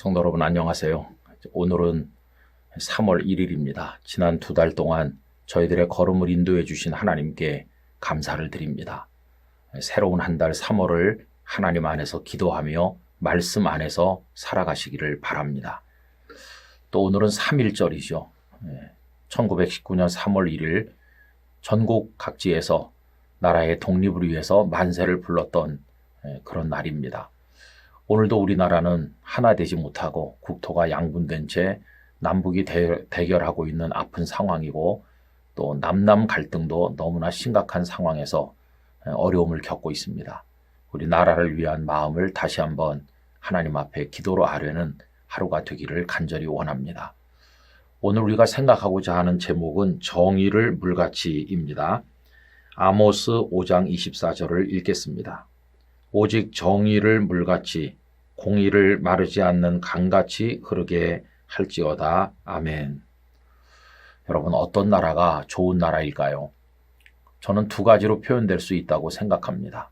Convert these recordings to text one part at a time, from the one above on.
성도 여러분 안녕하세요. 오늘은 3월 1일입니다. 지난 2달 동안 저희들의 걸음을 인도해 주신 하나님께 감사를 드립니다. 새로운 한 달 3월을 하나님 안에서 기도하며 말씀 안에서 살아가시기를 바랍니다. 또 오늘은 3.1절이죠. 1919년 3월 1일 전국 각지에서 나라의 독립을 위해서 만세를 불렀던 그런 날입니다. 오늘도 우리나라는 하나 되지 못하고 국토가 양분된 채 남북이 대결하고 있는 아픈 상황이고 또 남남 갈등도 너무나 심각한 상황에서 어려움을 겪고 있습니다. 우리 나라를 위한 마음을 다시 한번 하나님 앞에 기도로 아뢰는 하루가 되기를 간절히 원합니다. 오늘 우리가 생각하고자 하는 제목은 정의를 물같이입니다. 아모스 5장 24절을 읽겠습니다. 오직 정의를 물같이 공의를 마르지 않는 강같이 흐르게 할지어다. 아멘. 여러분, 어떤 나라가 좋은 나라일까요? 저는 두 가지로 표현될 수 있다고 생각합니다.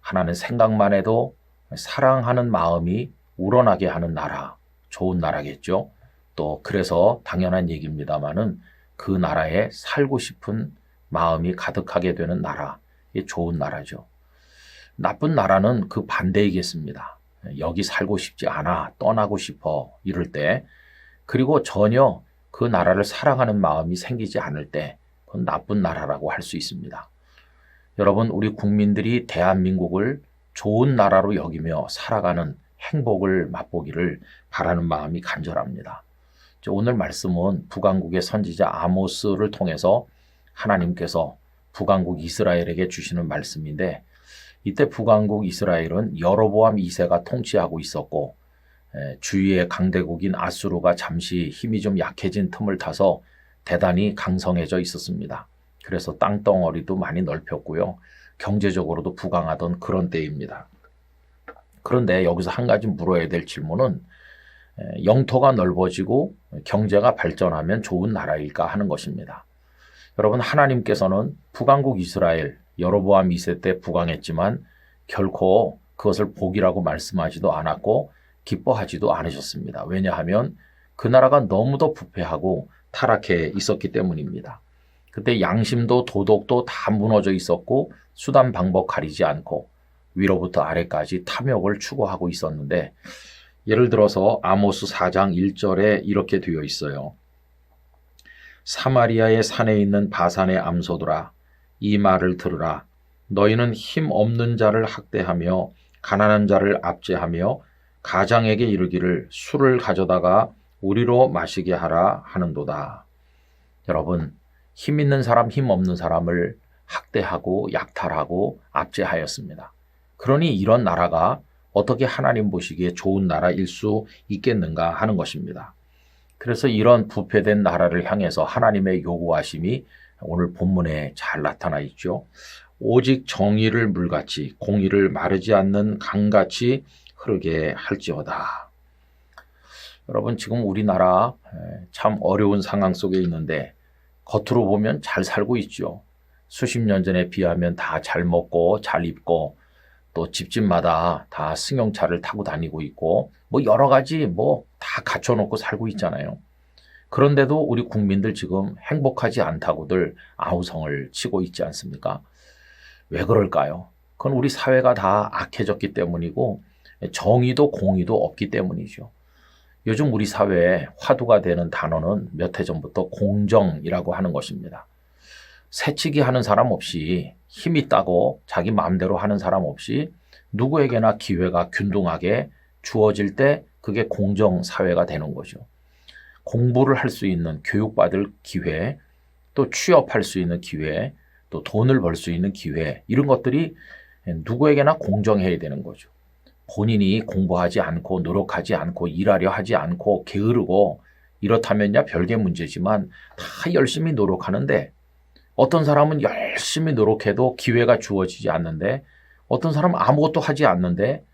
하나는 생각만 해도 사랑하는 마음이 우러나게 하는 나라, 좋은 나라겠죠. 또 그래서 당연한 얘기입니다마는 그 나라에 살고 싶은 마음이 가득하게 되는 나라, 이게 좋은 나라죠. 나쁜 나라는 그 반대이겠습니다. 여기 살고 싶지 않아, 떠나고 싶어 이럴 때, 그리고 전혀 그 나라를 사랑하는 마음이 생기지 않을 때 그건 나쁜 나라라고 할 수 있습니다. 여러분, 우리 국민들이 대한민국을 좋은 나라로 여기며 살아가는 행복을 맛보기를 바라는 마음이 간절합니다. 오늘 말씀은 북왕국의 선지자 아모스를 통해서 하나님께서 북왕국 이스라엘에게 주시는 말씀인데, 이때 북왕국 이스라엘은 여로보암 2세가 통치하고 있었고 주위의 강대국인 아수르가 잠시 힘이 좀 약해진 틈을 타서 대단히 강성해져 있었습니다. 그래서 땅덩어리도 많이 넓혔고요. 경제적으로도 부강하던 그런 때입니다. 그런데 여기서 한 가지 물어야 될 질문은 영토가 넓어지고 경제가 발전하면 좋은 나라일까 하는 것입니다. 여러분, 하나님께서는 북왕국 이스라엘 여로보암 2세 때 부강했지만 결코 그것을 복이라고 말씀하지도 않았고 기뻐하지도 않으셨습니다. 왜냐하면 그 나라가 너무도 부패하고 타락해 있었기 때문입니다. 그때 양심도 도덕도 다 무너져 있었고 수단 방법 가리지 않고 위로부터 아래까지 탐욕을 추구하고 있었는데, 예를 들어서 아모스 4장 1절에 이렇게 되어 있어요. 사마리아의 산에 있는 바산의 암소들아, 이 말을 들으라. 너희는 힘 없는 자를 학대하며 가난한 자를 압제하며 가장에게 이르기를 술을 가져다가 우리로 마시게 하라 하는도다. 여러분, 힘 있는 사람, 힘 없는 사람을 학대하고 약탈하고 압제하였습니다. 그러니 이런 나라가 어떻게 하나님 보시기에 좋은 나라일 수 있겠는가 하는 것입니다. 그래서 이런 부패된 나라를 향해서 하나님의 요구하심이 오늘 본문에 잘 나타나 있죠. 오직 정의를 물같이 공의를 마르지 않는 강같이 흐르게 할지어다. 여러분, 지금 우리나라 참 어려운 상황 속에 있는데 겉으로 보면 잘 살고 있죠. 수십 년 전에 비하면 다 잘 먹고 잘 입고 또 집집마다 다 승용차를 타고 다니고 있고 여러 가지 다 갖춰놓고 살고 있잖아요. 그런데도 우리 국민들 지금 행복하지 않다고들 아우성을 치고 있지 않습니까? 왜 그럴까요? 그건 우리 사회가 다 악해졌기 때문이고 정의도 공의도 없기 때문이죠. 요즘 우리 사회에 화두가 되는 단어는 몇 해 전부터 공정이라고 하는 것입니다. 새치기 하는 사람 없이, 힘 있다고 자기 마음대로 하는 사람 없이 누구에게나 기회가 균등하게 주어질 때 그게 공정사회가 되는 거죠. 공부를 할 수 있는, 교육받을 기회, 또 취업할 수 있는 기회, 또 돈을 벌 수 있는 기회, 이런 것들이 누구에게나 공정해야 되는 거죠. 본인이 공부하지 않고 노력하지 않고 일하려 하지 않고 게으르고 이렇다면야 별개 문제지만 다 열심히 노력하는데, 어떤 사람은 열심히 노력해도 기회가 주어지지 않는데, 어떤 사람은 아무것도 하지 않는데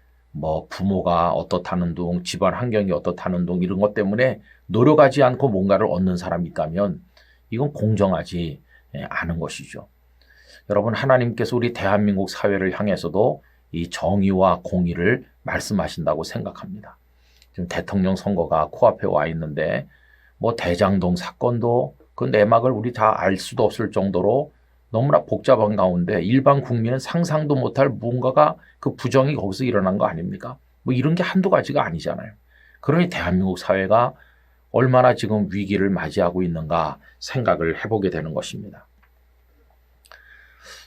부모가 어떻다는 둥, 집안 환경이 어떻다는 둥, 이런 것 때문에 노력하지 않고 뭔가를 얻는 사람이 있다면 이건 공정하지 않은 것이죠. 여러분, 하나님께서 우리 대한민국 사회를 향해서도 이 정의와 공의를 말씀하신다고 생각합니다. 지금 대통령 선거가 코앞에 와 있는데 뭐 대장동 사건도 그 내막을 우리 다 알 수도 없을 정도로 너무나 복잡한 가운데 일반 국민은 상상도 못할 무언가가 그 부정이 거기서 일어난 거 아닙니까? 뭐 이런 게 한두 가지가 아니잖아요. 그러니 대한민국 사회가 얼마나 지금 위기를 맞이하고 있는가 생각을 해보게 되는 것입니다.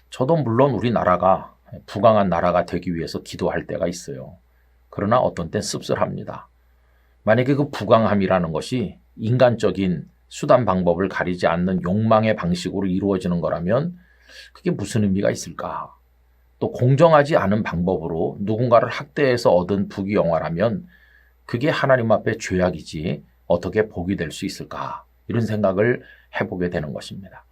저도 물론 우리나라가 부강한 나라가 되기 위해서 기도할 때가 있어요. 그러나 어떤 땐 씁쓸합니다. 만약에 그 부강함이라는 것이 인간적인 수단 방법을 가리지 않는 욕망의 방식으로 이루어지는 거라면 그게 무슨 의미가 있을까? 또 공정하지 않은 방법으로 누군가를 학대해서 얻은 부귀영화라면 그게 하나님 앞에 죄악이지 어떻게 복이 될 수 있을까? 이런 생각을 해보게 되는 것입니다.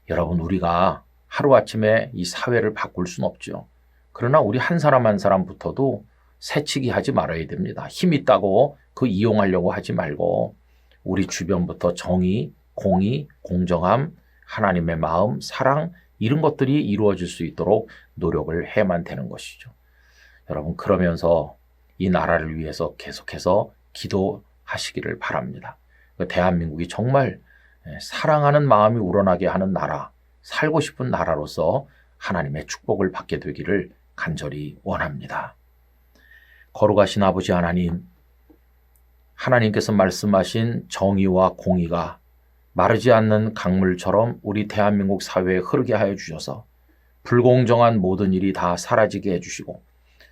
여러분, 우리가 하루아침에 이 사회를 바꿀 수는 없죠. 그러나 우리 한 사람 한 사람부터도 새치기 하지 말아야 됩니다. 힘 있다고 그 이용하려고 하지 말고 우리 주변부터 정의, 공의, 공정함, 하나님의 마음, 사랑 이런 것들이 이루어질 수 있도록 노력을 해야만 되는 것이죠. 여러분, 그러면서 이 나라를 위해서 계속해서 기도하시기를 바랍니다. 대한민국이 정말 사랑하는 마음이 우러나게 하는 나라, 살고 싶은 나라로서 하나님의 축복을 받게 되기를 간절히 원합니다. 거룩하신 아버지 하나님, 하나님께서 말씀하신 정의와 공의가 마르지 않는 강물처럼 우리 대한민국 사회에 흐르게 하여 주셔서 불공정한 모든 일이 다 사라지게 해주시고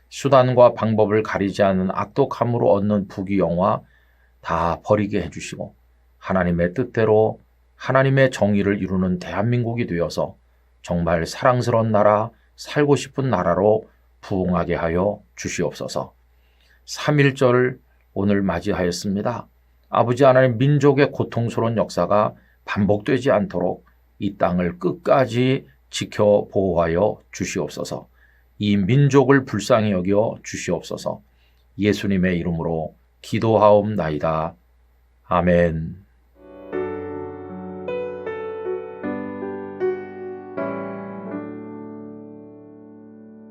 수단과 방법을 가리지 않는 악독함으로 얻는 부귀영화 다 버리게 해주시고 하나님의 뜻대로 하나님의 정의를 이루는 대한민국이 되어서 정말 사랑스러운 나라, 살고 싶은 나라로 부흥하게 하여 주시옵소서. 3.1절 오늘 맞이하였습니다. 아버지 하나님, 민족의 고통스러운 역사가 반복되지 않도록 이 땅을 끝까지 지켜 보호하여 주시옵소서. 이 민족을 불쌍히 여겨 주시옵소서. 예수님의 이름으로 기도하옵나이다. 아멘.